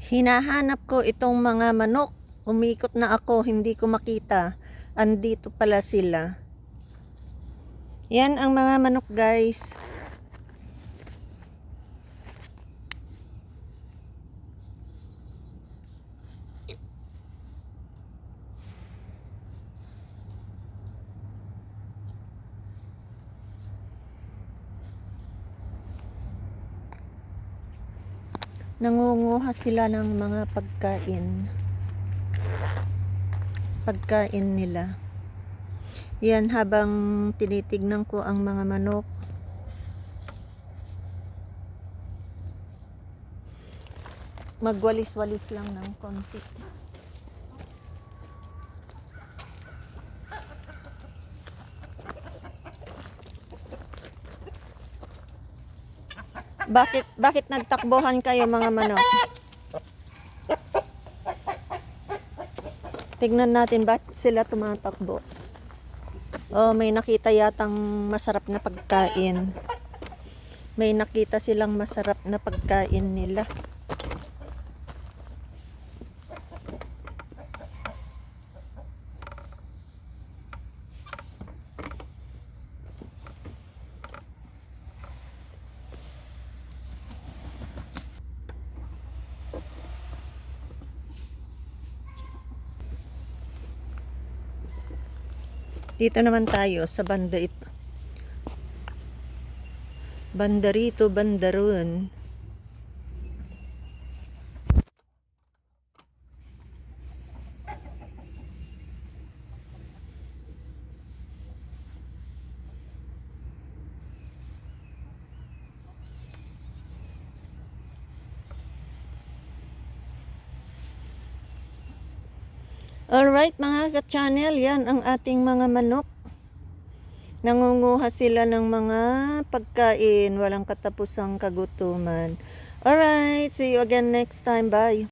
Hinahanap ko itong mga manok. Umikot na ako, hindi ko makita. Andito pala sila. Yan ang mga manok, guys. Nangunguha sila ng mga pagkain nila. Yan, habang tinitignan ko ang mga manok, magwalis-walis lang ng konti. Bakit nagtakbuhan kayo, mga manok? Tignan natin bakit sila tumatakbo. Oh, may nakita yatang masarap na pagkain. May nakita silang masarap na pagkain nila. Dito naman tayo sa banda ito. Banda rito, banda roon. Alright mga ka-channel, yan ang ating mga manok. Nangunguha sila ng mga pagkain, walang katapusang kagutuman. Alright, see you again next time. Bye.